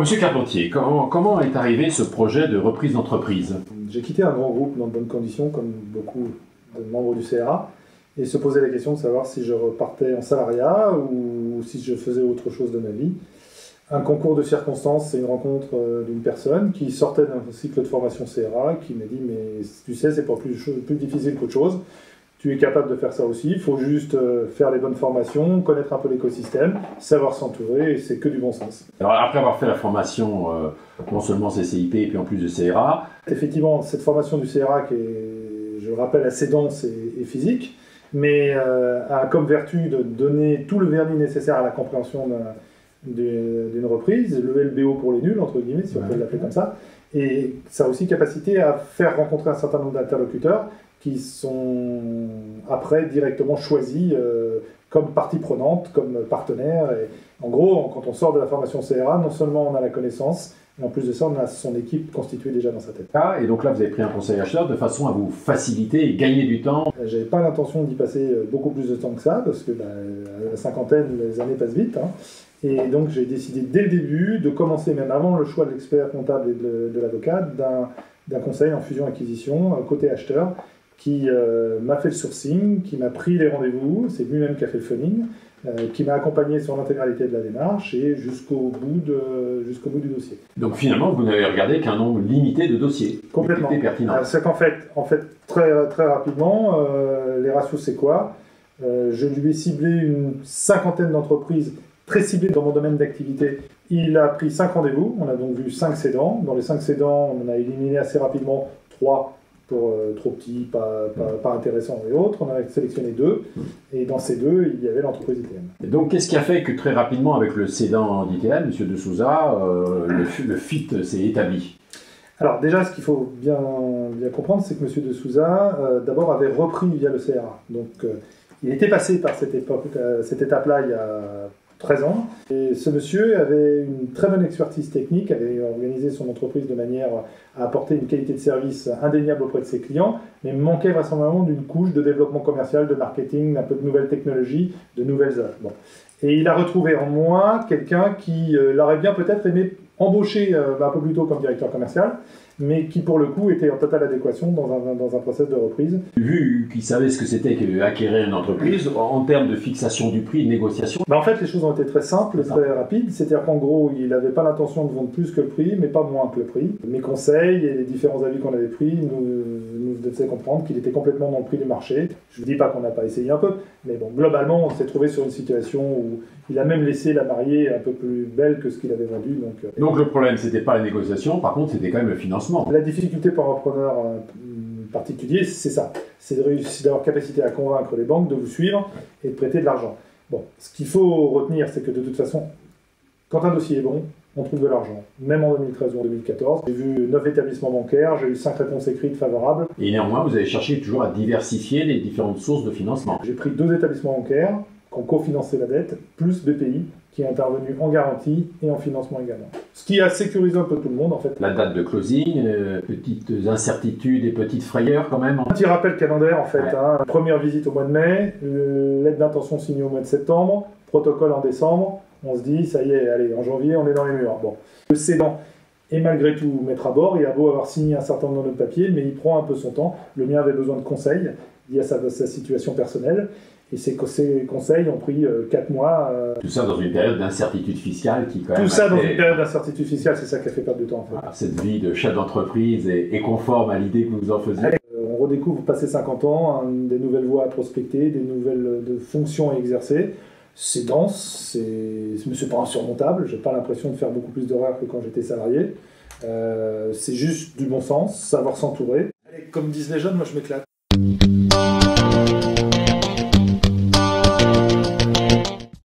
Monsieur Carpentier, comment est arrivé ce projet de reprise d'entreprise? J'ai quitté un grand groupe dans de bonnes conditions, comme beaucoup de membres du CRA, et se poser la question de savoir si je repartais en salariat ou si je faisais autre chose de ma vie. Un concours de circonstances, c'est une rencontre d'une personne qui sortait d'un cycle de formation CRA, qui m'a dit « mais tu sais, c'est pas plus difficile qu'autre chose. Tu es capable de faire ça aussi, il faut juste faire les bonnes formations, connaître un peu l'écosystème, savoir s'entourer, et c'est que du bon sens. » Alors après avoir fait la formation, non seulement CCIP et puis en plus de CRA... Effectivement, cette formation du CRA qui est, je le rappelle, assez dense et physique, mais a comme vertu de donner tout le vernis nécessaire à la compréhension d'une reprise, le LBO pour les nuls, entre guillemets, si on peut l'appeler comme ça, et ça a aussi capacité à faire rencontrer un certain nombre d'interlocuteurs qui sont après directement choisis comme partie prenante, comme partenaire. Et en gros, quand on sort de la formation CRA, non seulement on a la connaissance, mais en plus de ça, on a son équipe constituée déjà dans sa tête. Ah, et donc là, vous avez pris un conseil acheteur de façon à vous faciliter et gagner du temps. J'avais pas l'intention d'y passer beaucoup plus de temps que ça, parce que à la cinquantaine, les années passent vite. Hein. Et donc j'ai décidé dès le début de commencer, même avant le choix de l'expert comptable et de l'avocat, d'un conseil en fusion-acquisition côté acheteur, qui m'a fait le sourcing, qui m'a pris les rendez-vous, c'est lui-même qui a fait le phoning, qui m'a accompagné sur l'intégralité de la démarche et jusqu'au bout du dossier. Donc finalement, vous n'avez regardé qu'un nombre limité de dossiers. Complètement. C'est qu'en fait, très rapidement, les ratios c'est quoi? Je lui ai ciblé une cinquantaine d'entreprises très ciblées dans mon domaine d'activité. Il a pris 5 rendez-vous, on a donc vu 5 cédants. Dans les 5 cédants, on en a éliminé assez rapidement 3 pour trop petits, pas intéressants et autres. On a sélectionné 2, et dans ces 2, il y avait l'entreprise ITM. Et donc, qu'est-ce qui a fait que très rapidement, avec le cédant d'ITM, M. de Souza, le fit s'est établi? Alors déjà, ce qu'il faut bien comprendre, c'est que M. de Souza, d'abord, avait repris via le CRA. Donc, il était passé par cette étape-là il y a 13 ans. Et ce monsieur avait une très bonne expertise technique, avait organisé son entreprise de manière à apporter une qualité de service indéniable auprès de ses clients, mais manquait vraisemblablement d'une couche de développement commercial, de marketing, un peu de nouvelles technologies, de nouvelles offres. Bon. Et il a retrouvé en moi quelqu'un qui l'aurait bien peut-être aimé embaucher un peu plus tôt comme directeur commercial, mais qui pour le coup était en totale adéquation dans un process de reprise. Vu qu'il savait ce que c'était qu'acquérir une entreprise, en termes de fixation du prix, de négociation... En fait, les choses ont été très simples, très rapides. C'est-à-dire qu'en gros, il n'avait pas l'intention de vendre plus que le prix, mais pas moins que le prix. Mes conseils et les différents avis qu'on avait pris nous faisaient comprendre qu'il était complètement dans le prix du marché. Je ne dis pas qu'on n'a pas essayé un peu, mais bon, globalement, on s'est trouvé sur une situation où il a même laissé la mariée un peu plus belle que ce qu'il avait vendu. Donc le problème, c'était pas la négociation, par contre, c'était quand même le financement. La difficulté pour un repreneur particulier, c'est ça. C'est d'avoir capacité à convaincre les banques de vous suivre et de prêter de l'argent. Bon, ce qu'il faut retenir, c'est que de toute façon, quand un dossier est bon, on trouve de l'argent. Même en 2013 ou en 2014, j'ai vu 9 établissements bancaires, j'ai eu 5 réponses écrites favorables. Et néanmoins, vous avez cherché toujours à diversifier les différentes sources de financement. J'ai pris 2 établissements bancaires qui ont cofinancé la dette, plus BPI, qui est intervenu en garantie et en financement également. Ce qui a sécurisé un peu tout le monde, en fait. La date de closing, petites incertitudes et petites frayeurs quand même. Un petit rappel calendaire, en fait. Ouais. Hein. Première visite au mois de mai, lettre d'intention signée au mois de septembre, protocole en décembre. On se dit, ça y est, allez, en janvier, on est dans les murs. Bon. Le cédant est malgré tout mettre à bord. Il a beau avoir signé un certain nombre de papiers, mais il prend un peu son temps. Le mien avait besoin de conseils liés à sa situation personnelle. Et ces conseils ont pris 4 mois. Tout ça dans une période d'incertitude fiscale qui quand même... Tout ça dans une période d'incertitude fiscale, c'est ça qui a fait perdre du temps en fait. Voilà, cette vie de chef d'entreprise est conforme à l'idée que vous en faisiez. On redécouvre, passé 50 ans, des nouvelles voies à prospecter, des nouvelles fonctions à exercer. C'est dense, c'est pas insurmontable, j'ai pas l'impression de faire beaucoup plus d'erreurs que quand j'étais salarié. C'est juste du bon sens, savoir s'entourer. Comme disent les jeunes, moi je m'éclate.